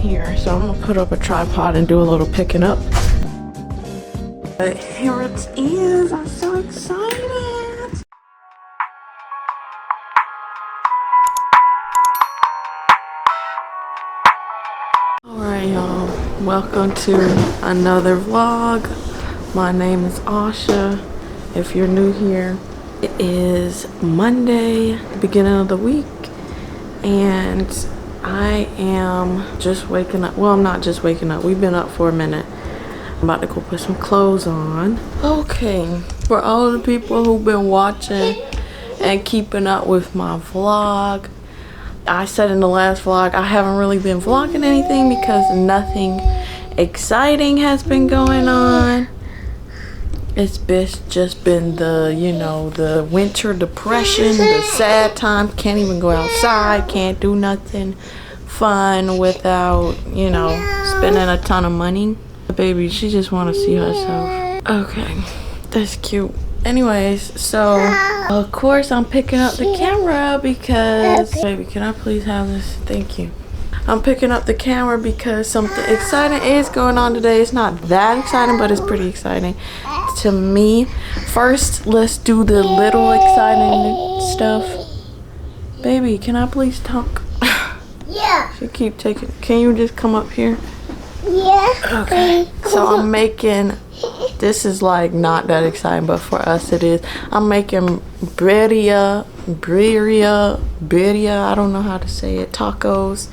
here, so I'm gonna put up a tripod and do a little picking up. But here it is. I'm so excited. Alright, y'all. Welcome to another vlog. My name is Asha. If you're new here, it is Monday, the beginning of the week, and I am just waking up. Well, I'm not just waking up. We've been up for a minute. I'm about to go put some clothes on. Okay, for all of the people who've been watching and keeping up with my vlog, I said in the last vlog I haven't really been vlogging anything because nothing exciting has been going on. It's just been the, you know, the winter depression, the sad time. Can't even go outside, can't do nothing fun without, you know, spending a ton of money. The baby, she just want to see herself. Okay, that's cute. Anyways, so of course I'm picking up the camera because, baby, can I please have this? Thank you. I'm picking up the camera because something exciting is going on today. It's not that exciting, but it's pretty exciting to me. First, let's do the little exciting stuff. Baby, can I please talk? Yeah. She keep taking. Can you just come up here? Yeah. Okay. So I'm making. This is like not that exciting, but for us it is. I'm making birria. I don't know how to say it. Tacos.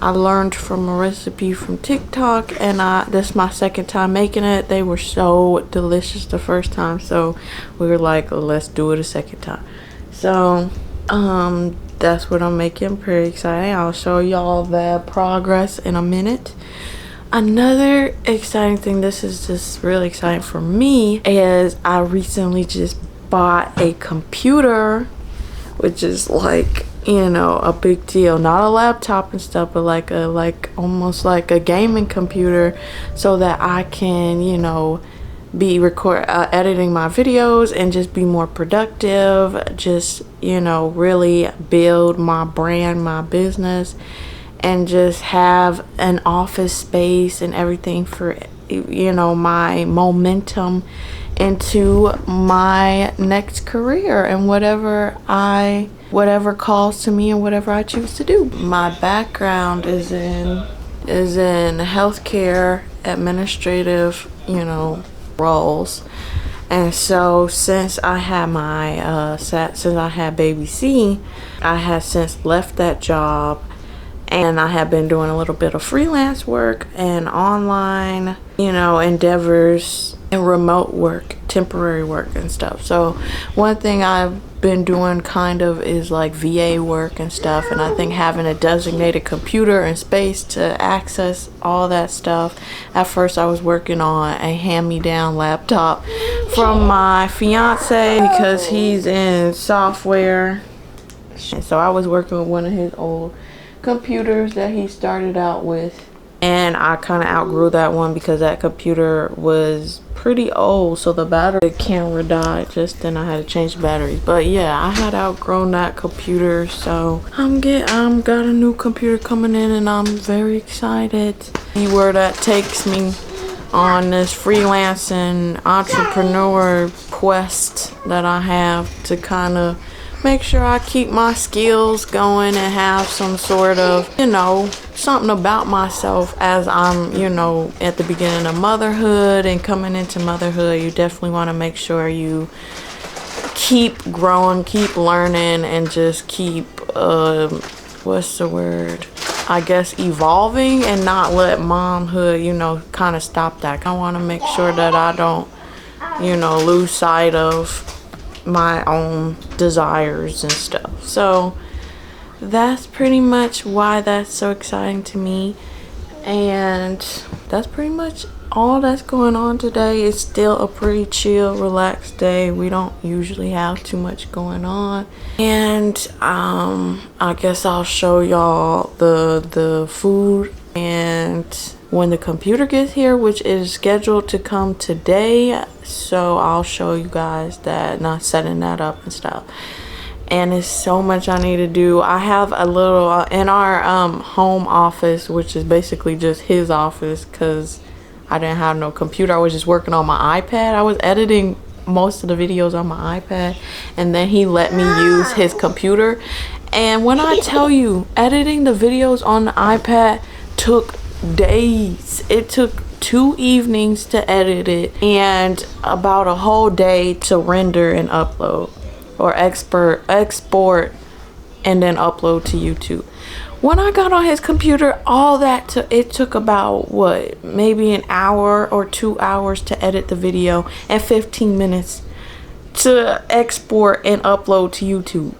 I learned from a recipe from TikTok, and this is my second time making it. They were so delicious the first time, so we were like, let's do it a second time. So that's what I'm making. Pretty exciting. I'll show y'all the progress in a minute. Another exciting thing, this is just really exciting for me, is I recently just bought a computer, which is like, you know, a big deal. Not a laptop and stuff, but like almost like a gaming computer, so that I can, you know, be editing my videos and just be more productive, just, you know, really build my brand, my business, and just have an office space and everything for, you know, my momentum into my next career and whatever calls to me and whatever I choose to do. My background is in healthcare, administrative, you know, roles. And so since I had baby C, I had since left that job, and I have been doing a little bit of freelance work and online, you know, endeavors and remote work, temporary work and stuff. So one thing I've been doing kind of is like VA work and stuff, and I think having a designated computer and space to access all that stuff. At first I was working on a hand-me-down laptop from my fiance because he's in software, and so I was working with one of his old computers that he started out with, and I kind of outgrew that one because that computer was pretty old, so the camera died just then. I had to change the batteries. But yeah, I had outgrown that computer, so got a new computer coming in, and I'm very excited. See where that takes me on this freelancing entrepreneur quest that I have to kind of make sure I keep my skills going and have some sort of, you know, something about myself as I'm, you know, at the beginning of motherhood and coming into motherhood. You definitely want to make sure you keep growing, keep learning, and just keep, what's the word? I guess evolving, and not let momhood, you know, kind of stop that. I want to make sure that I don't, you know, lose sight of my own desires and stuff. So that's pretty much why that's so exciting to me, and that's pretty much all that's going on today. It's still a pretty chill, relaxed day. We don't usually have too much going on, and I guess I'll show y'all the food and when the computer gets here, which is scheduled to come today. So I'll show you guys that, not setting that up and stuff. and it's so much I need to do. I have a little in our home office, which is basically just his office, because I didn't have no computer. I was just working on my iPad. I was editing most of the videos on my iPad, and then he let me use his computer. And when I tell you, editing the videos on the iPad took days. It took 2 evenings to edit it and about a whole day to render and upload, or export and then upload to YouTube. When I got on his computer, all that it took about what, maybe an hour or 2 hours to edit the video and 15 minutes to export and upload to YouTube.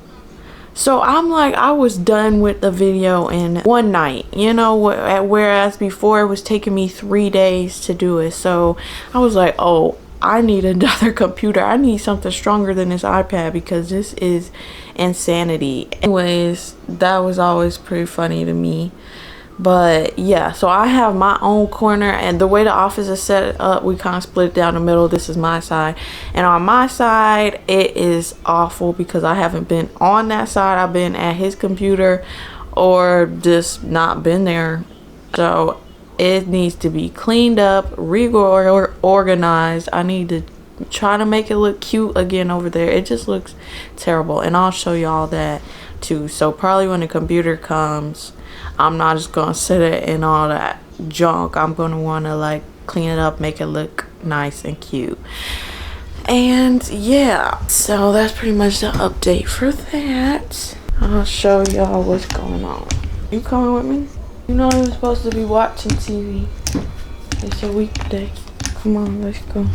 So I'm like, I was done with the video in one night, you know, whereas before it was taking me 3 days to do it. So I was like, oh, I need another computer. I need something stronger than this iPad, because this is insanity. Anyways, that was always pretty funny to me. But yeah, so I have my own corner, and the way the office is set up, we kind of split it down the middle. This is my side, and on my side it is awful because I haven't been on that side. I've been at his computer or just not been there. So it needs to be cleaned up, reorganized. I need to try to make it look cute again over there. It just looks terrible, and I'll show y'all that too. So probably when the computer comes, I'm not just gonna sit it in all that junk. I'm gonna want to like clean it up, make it look nice and cute. And yeah, so that's pretty much the update for that. I'll show y'all what's going on. You coming with me? You know I'm supposed to be watching TV. It's a weekday. Come on, let's go.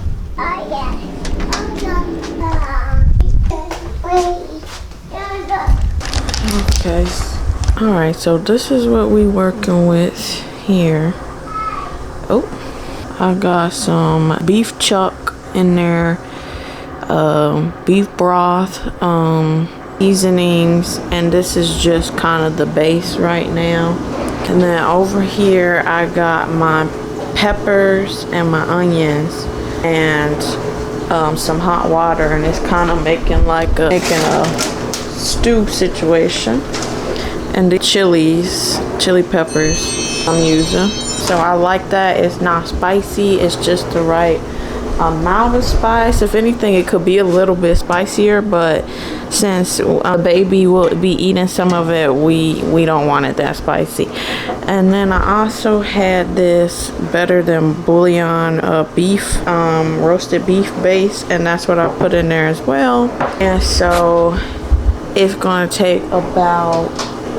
Okay. Alright, so this is what we working with here. Oh, I got some beef chuck in there, beef broth, seasonings, and this is just kind of the base right now. And then over here I got my peppers and my onions and some hot water, and it's kind of making a stew situation. And the chili peppers I'm using. So I like that. It's not spicy. It's just the right amount of spice. If anything, it could be a little bit spicier, but since a baby will be eating some of it, we don't want it that spicy. And then I also had this Better Than Bouillon beef, roasted beef base, and that's what I put in there as well. And so it's gonna take about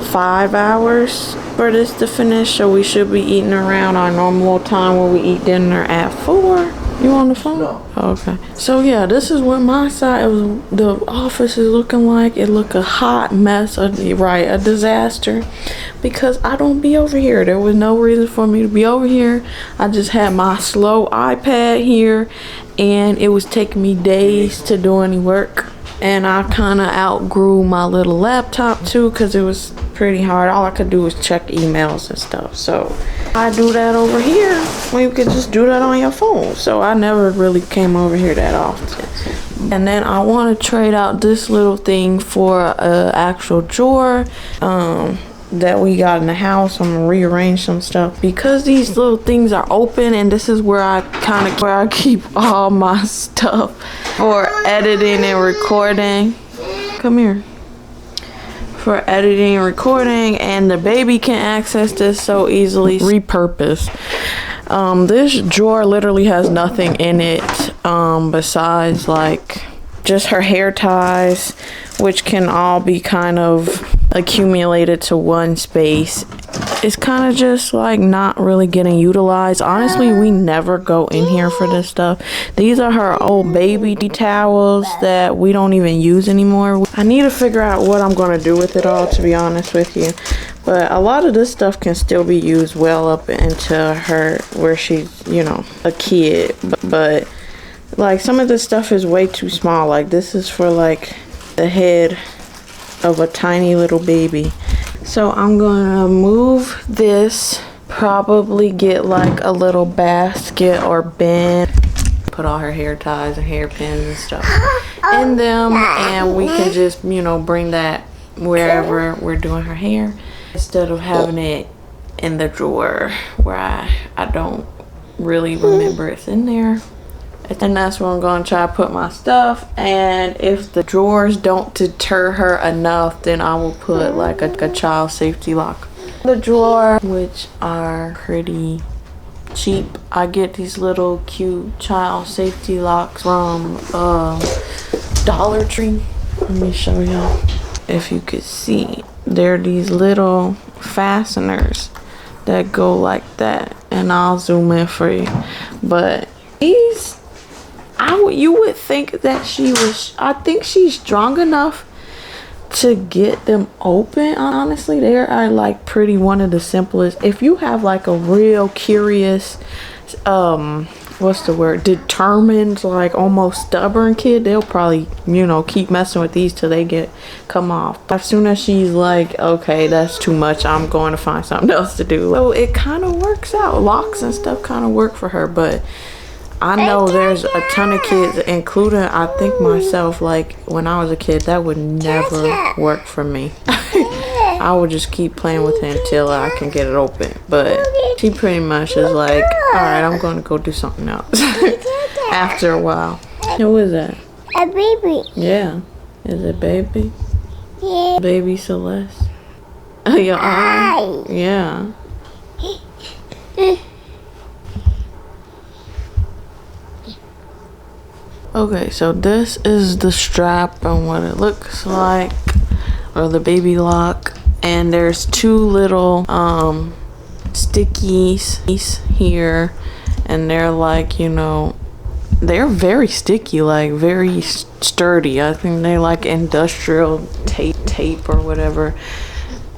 5 hours for this to finish, so we should be eating around our normal time where we eat dinner at 4. You on the phone? No. Okay. So yeah, this is what my side of the office is looking like. It look a hot mess, a disaster, because I don't be over here. There was no reason for me to be over here. I just had my slow iPad here, and it was taking me days to do any work. And I kind of outgrew my little laptop too, because it was pretty hard. All I could do was check emails and stuff. So I do that over here when you could just do that on your phone. So I never really came over here that often. And then I want to trade out this little thing for a actual drawer that we got in the house. I'm gonna rearrange some stuff because these little things are open, and this is where I keep all my stuff for editing and recording. Come here. For editing and recording, and the baby can access this so easily. Repurpose. This drawer literally has nothing in it besides like just her hair ties, which can all be kind of accumulated to one space. It's kind of just like not really getting utilized. Honestly, we never go in here for this stuff. These are her old baby towels that we don't even use anymore. I need to figure out what I'm going to do with it all, to be honest with you. But a lot of this stuff can still be used well up into her where she's, you know, a kid. But like some of this stuff is way too small. Like this is for like the head of a tiny little baby. So I'm gonna move this, probably get like a little basket or bin, put all her hair ties and hairpins and stuff in them, and we can just, you know, bring that wherever we're doing her hair instead of having it in the drawer where I don't really remember it's in there. And that's where I'm going to try to put my stuff. And if the drawers don't deter her enough, then I will put like a child safety lock in the drawer, which are pretty cheap. I get these little cute child safety locks from Dollar Tree. Let me show y'all. If you could see, they're these little fasteners that go like that, and I'll zoom in for you. But these, you would think that I think she's strong enough to get them open. Honestly, they are like one of the simplest. If you have like a real curious, what's the word, determined, like almost stubborn kid, they'll probably, you know, keep messing with these till they come off. As soon as she's like, okay, that's too much, I'm going to find something else to do. So it kind of works out. Locks and stuff kind of work for her, but I know there's a ton of kids, including I think myself, like when I was a kid, that would never work for me. I would just keep playing with it until I can get it open. But she pretty much is like, all right, I'm going to go do something else after a while. Who is that? A baby. Yeah. Is it baby? Yeah. Baby Celeste. Your eye? Yeah. Okay, so this is the strap and what it looks like, or the baby lock. And there's two little stickies here, and they're like, you know, they're very sticky, like very sturdy. I think they like industrial tape or whatever.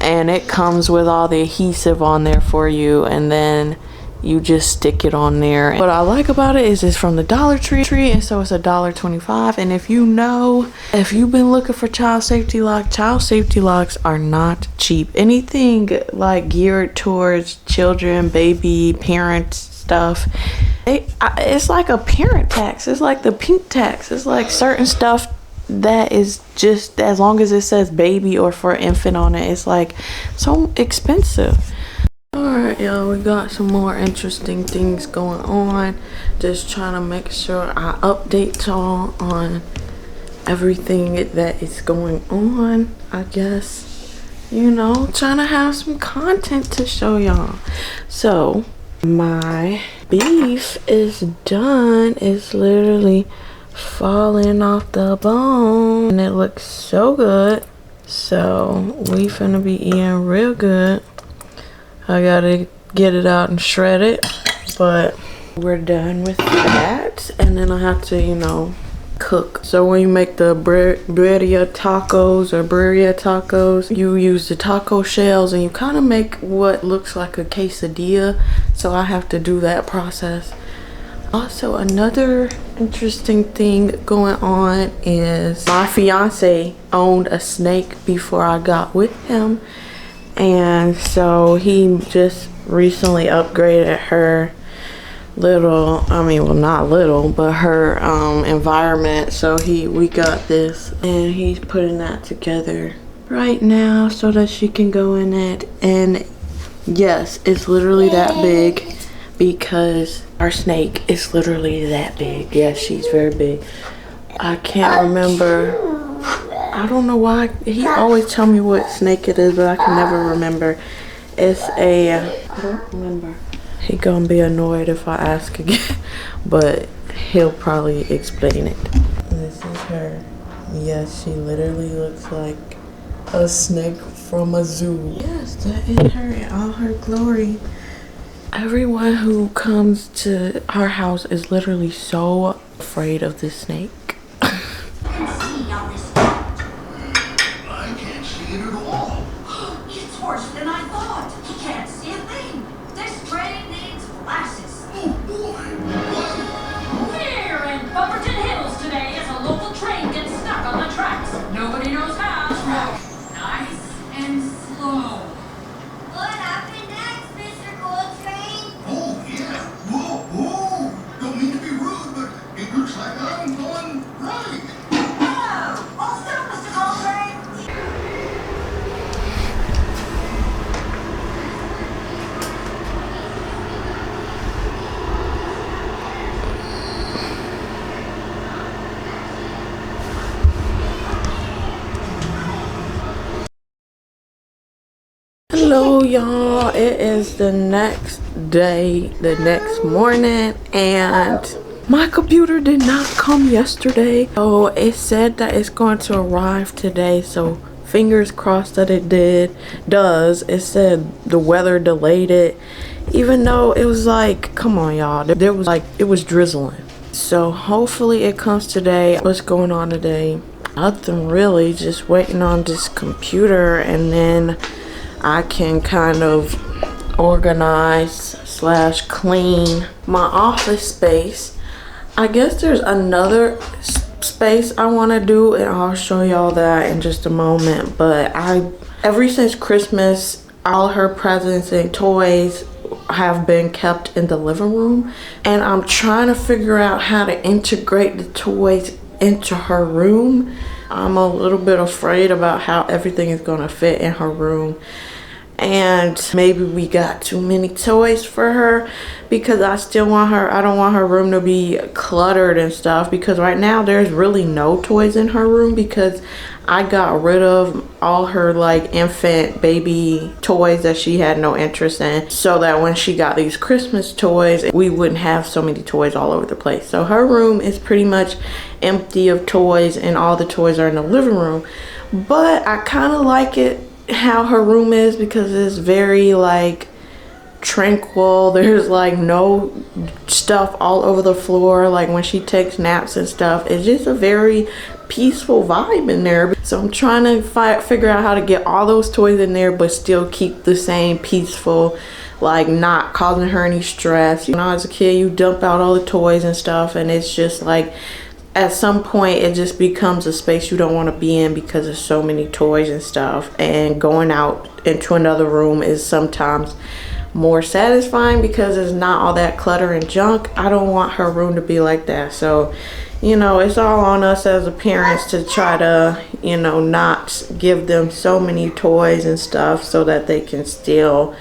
And it comes with all the adhesive on there for you, and then you just stick it on there. What I like about it is it's from the Dollar Tree, and so it's $1.25. And if you've been looking for child safety locks are not cheap. Anything like geared towards children, baby, parents stuff, it's like a parent tax. It's like the pink tax. It's like certain stuff that is just, as long as it says baby or for infant on it, it's like so expensive. Alright, y'all, we got some more interesting things going on. Just trying to make sure I update y'all on everything that is going on. I guess, you know, trying to have some content to show y'all. So, my beef is done. It's literally falling off the bone. And it looks so good. So, we finna be eating real good. I gotta get it out and shred it, but we're done with that. And then I have to, you know, cook. So when you make the birria tacos, you use the taco shells and you kind of make what looks like a quesadilla. So I have to do that process. Also, another interesting thing going on is my fiance owned a snake before I got with him. And so he just recently upgraded her not little, but her environment. So we got this, and he's putting that together right now so that she can go in it. And yes, it's literally that big because our snake is literally that big. Yes, she's very big. I can't remember. I don't know why he always tell me what snake it is, but I can never remember. It's I don't remember. He gonna be annoyed if I ask again, but he'll probably explain it. This is her. Yes, she literally looks like a snake from a zoo. Yes, that is her in all her glory. Everyone who comes to our house is literally so afraid of this snake. y'all, it is the next day, the next morning, and my computer did not come yesterday. So it said that it's going to arrive today, so fingers crossed that it does. It said the weather delayed it, even though it was like, come on y'all, there was like, it was drizzling. So hopefully it comes today. What's going on today? Nothing really, just waiting on this computer, and then I can kind of organize / clean my office space. I guess there's another space I want to do, and I'll show y'all that in just a moment. But ever since Christmas, all her presents and toys have been kept in the living room, and I'm trying to figure out how to integrate the toys into her room. I'm a little bit afraid about how everything is going to fit in her room, and maybe we got too many toys for her, because I don't want her room to be cluttered and stuff, because right now there's really no toys in her room, because I got rid of all her like infant baby toys that she had no interest in, so that when she got these Christmas toys, we wouldn't have so many toys all over the place. So her room is pretty much empty of toys, and all the toys are in the living room. But I kind of like it how her room is, because it's very like tranquil. There's like no stuff all over the floor, like when she takes naps and stuff. It's just a very peaceful vibe in there. So I'm trying to figure out how to get all those toys in there but still keep the same peaceful, like not causing her any stress. When I was a kid, you dump out all the toys and stuff, and it's just like at some point it just becomes a space you don't want to be in because there's so many toys and stuff, and going out into another room is sometimes more satisfying because it's not all that clutter and junk. I don't want her room to be like that. So, you know, it's all on us as a parents to try to, you know, not give them so many toys and stuff, so that they can still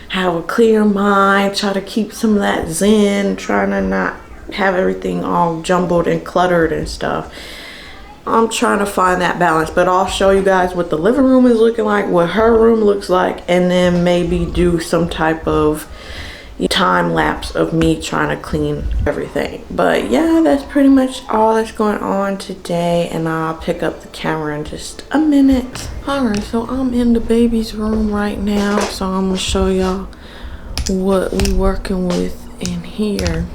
have a clear mind, try to keep some of that zen, trying to not have everything all jumbled and cluttered and stuff. I'm trying to find that balance, but I'll show you guys what the living room is looking like, what her room looks like, and then maybe do some type of time lapse of me trying to clean everything. But yeah, that's pretty much all that's going on today, and I'll pick up the camera in just a minute. Alright, so I'm in the baby's room right now, so I'm gonna show y'all what we working with in here.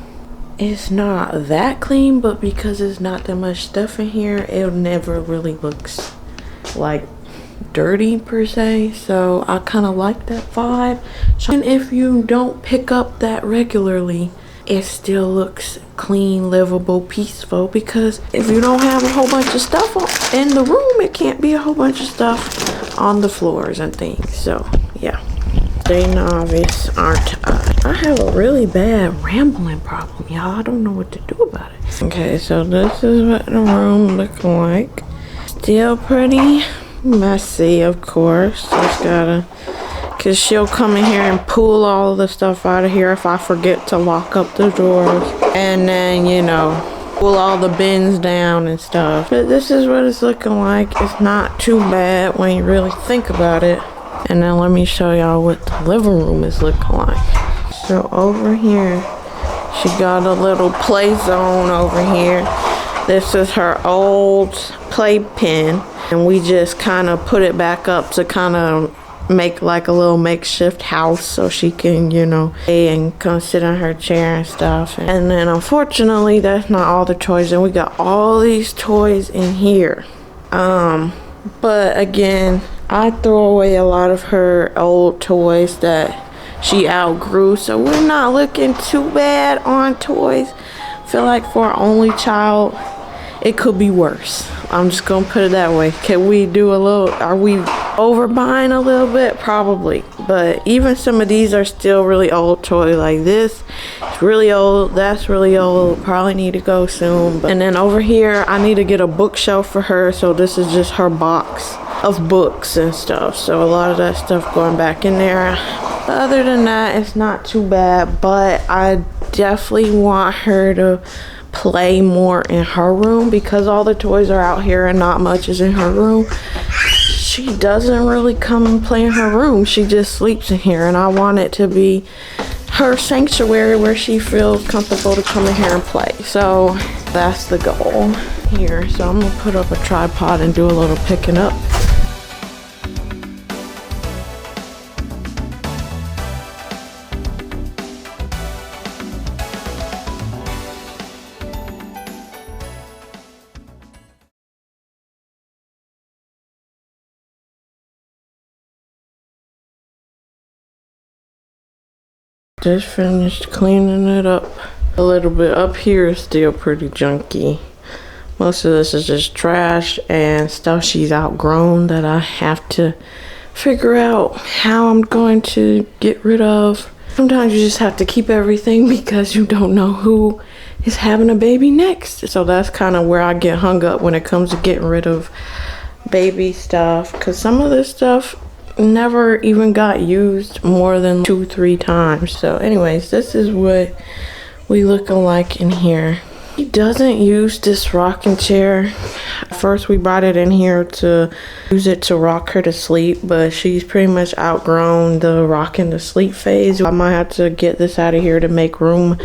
It's not that clean, but because it's not that much stuff in here, it never really looks like dirty per se. So I kind of like that vibe. And if you don't pick up that regularly, it still looks clean, livable, peaceful, because if you don't have a whole bunch of stuff in the room, it can't be a whole bunch of stuff on the floors and things. So yeah, they novice aren't I have a really bad rambling problem, y'all. I don't know what to do about it. Okay, so this is what the room looking like. Still pretty messy, of course. Just gotta, cause she'll come in here and pull all the stuff out of here if I forget to lock up the drawers, and then, you know, pull all the bins down and stuff. But this is what it's looking like. It's not too bad when you really think about it. And then let me show y'all what the living room is looking like. So over here, she got a little play zone over here. This is her old playpen, and we just kind of put it back up to kind of make like a little makeshift house, so she can, you know, stay and come sit on her chair and stuff. And then unfortunately, that's not all the toys, and we got all these toys in here. But again, I throw away a lot of her old toys that she outgrew, so we're not looking too bad on toys. I feel like for our only child, it could be worse. I'm just gonna put it that way. Can we do a little, are we overbuying a little bit? Probably. But even some of these are still really old toys. Like this, it's really old, that's really old, probably need to go soon. And then over here, I need to get a bookshelf for her, so this is just her box of books and stuff. So a lot of that stuff going back in there. But other than that, it's not too bad, but I definitely want her to play more in her room, because all the toys are out here and not much is in her room. she doesn't really come and play in her room. She just sleeps in here, and I want it to be her sanctuary where she feels comfortable to come in here and play. So that's the goal here. So I'm gonna put up a tripod and do a little picking up. Just finished cleaning it up a little bit. Up here is still pretty junky. Most of this is just trash and stuff she's outgrown that I have to figure out how I'm going to get rid of. Sometimes you just have to keep everything because you don't know who is having a baby next. So that's kind of where I get hung up when it comes to getting rid of baby stuff, because some of this stuff never even got used more than 2-3 times. So anyways, this is what we looking like in here. He doesn't use this rocking chair. First we brought it in here to use it to rock her to sleep, but she's pretty much outgrown the rocking to sleep phase. I might have to get this out of here to make room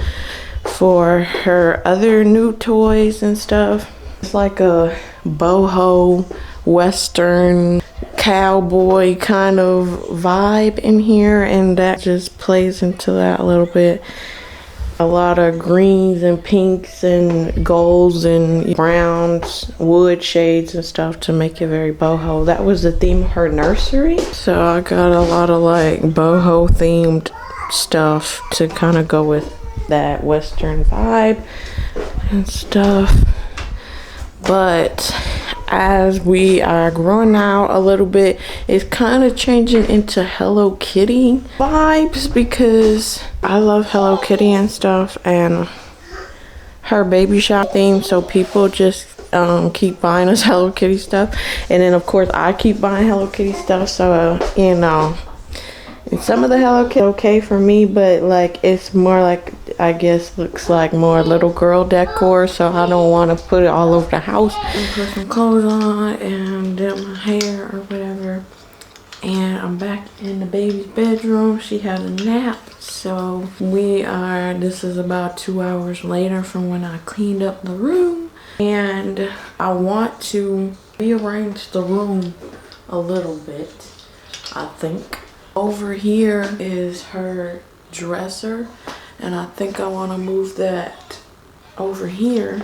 for her other new toys and stuff. It's like a boho western cowboy kind of vibe in here, and that just plays into that a little bit. A lot of greens and pinks and golds and browns, wood shades and stuff to make it very boho. That was the theme of her nursery. So I got a lot of like boho themed stuff to kind of go with that western vibe and stuff. But as we are growing out a little bit, it's kind of changing into Hello Kitty vibes, because I love Hello Kitty and stuff, and her baby shop theme. So people just keep buying us Hello Kitty stuff, and then of course I keep buying Hello Kitty stuff. So you know, and some of the Hello Kitty okay for me, but like it's more like, I guess looks like more little girl decor, so I don't want to put it all over the house. And put some clothes on and dip my hair or whatever. And I'm back in the baby's bedroom. She had a nap, so this is about 2 hours later from when I cleaned up the room. And I want to rearrange the room a little bit, I think. Over here is her dresser, and I think I want to move that over here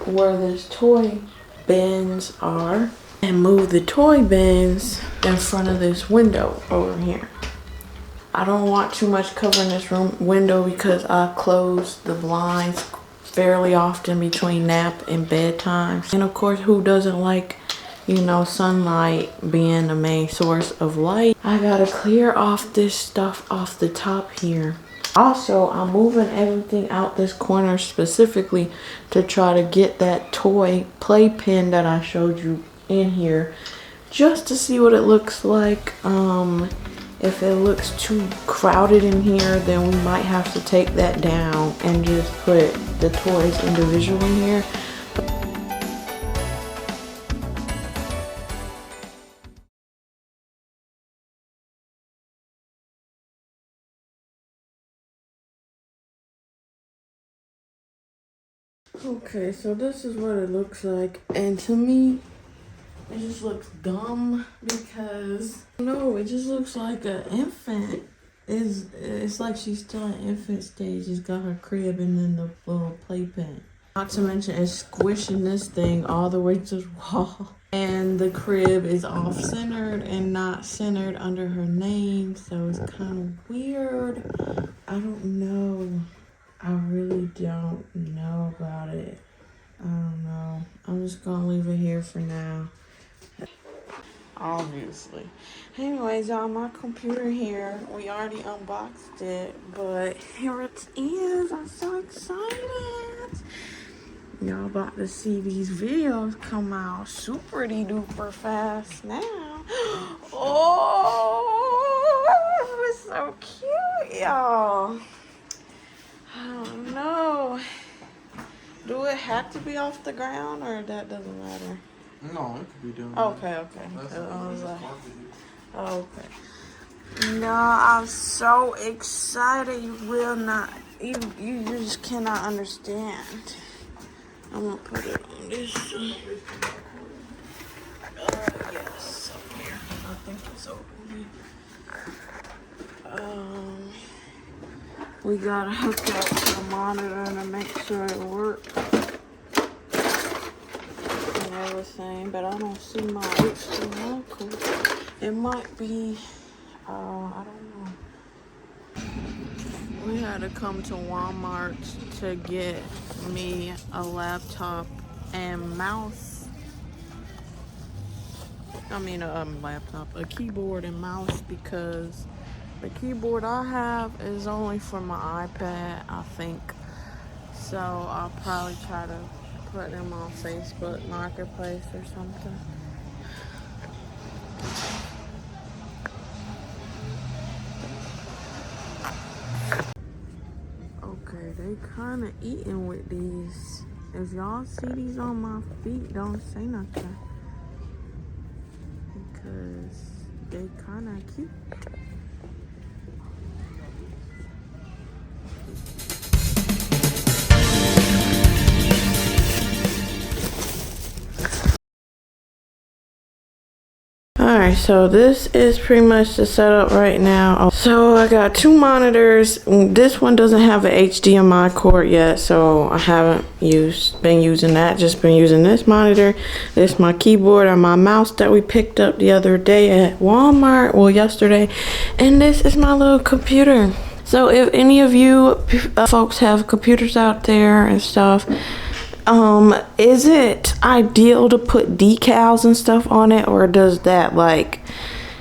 where this toy bins are, and move the toy bins in front of this window over here. I don't want too much covering this room window because I close the blinds fairly often between nap and bedtime. And of course, who doesn't like, you know, sunlight being the main source of light. I gotta clear off this stuff off the top here. Also, I'm moving everything out this corner specifically to try to get that toy playpen that I showed you in here, just to see what it looks like. If it looks too crowded in here, then we might have to take that down and just put the toys individually here. Okay, so this is what it looks like, and to me, it just looks dumb because, no, it just looks like an infant. It's like she's still in infant stage. It's got her crib and then the little playpen. Not to mention it's squishing this thing all the way to the wall. And the crib is off-centered and not centered under her name, so it's kind of weird. I don't know. I really don't know about it. I don't know. I'm just gonna leave it here for now. Obviously. Anyways, y'all, my computer here. We already unboxed it, but here it is. I'm so excited. Y'all about to see these videos come out super duper fast now. Oh, it's so cute, y'all. I don't know. Do it have to be off the ground, or that doesn't matter? No, it could be doing Okay, that. okay. That's I was like, carpet. okay. No, I'm so excited. You will not. You just cannot understand. I'm gonna put it on this. Yes, up here. I think it's over here. We gotta hook up to the monitor to make sure it works and everything. But I don't see my HDMI cord. It might be. I don't know. We had to come to Walmart to get me a laptop and mouse. I mean, a laptop, a keyboard and mouse, because the keyboard I have is only for my iPad, I think. So I'll probably try to put them on Facebook Marketplace or something. Okay, they kind of eating with these. If y'all see these on my feet, don't say nothing, because they kind of cute. Alright, so this is pretty much the setup right now. So I got two monitors. This one doesn't have an HDMI cord yet, so I haven't been using that. Just been using this monitor. This is my keyboard and my mouse that we picked up the other day at Walmart. Well, yesterday. And this is my little computer. So if any of you folks have computers out there and stuff, is it ideal to put decals and stuff on it, or does that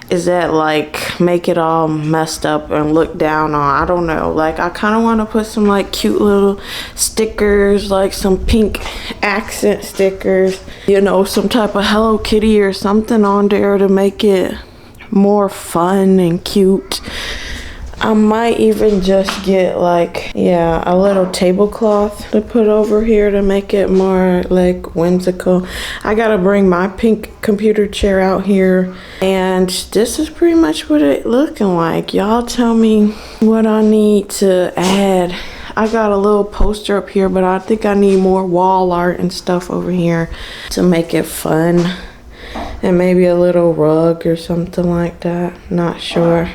is that make it all messed up and look down on? I don't know. Like, I kind of want to put some cute little stickers, like some pink accent stickers, you know, some type of Hello Kitty or something on there to make it more fun and cute. I might even just get a little tablecloth to put over here to make it more whimsical. I gotta bring my pink computer chair out here, and this is pretty much what it looking like. Y'all tell me what I need to add. I got a little poster up here, but I think I need more wall art and stuff over here to make it fun, and maybe a little rug or something like that. Not sure.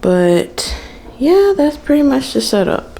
But yeah, that's pretty much the setup.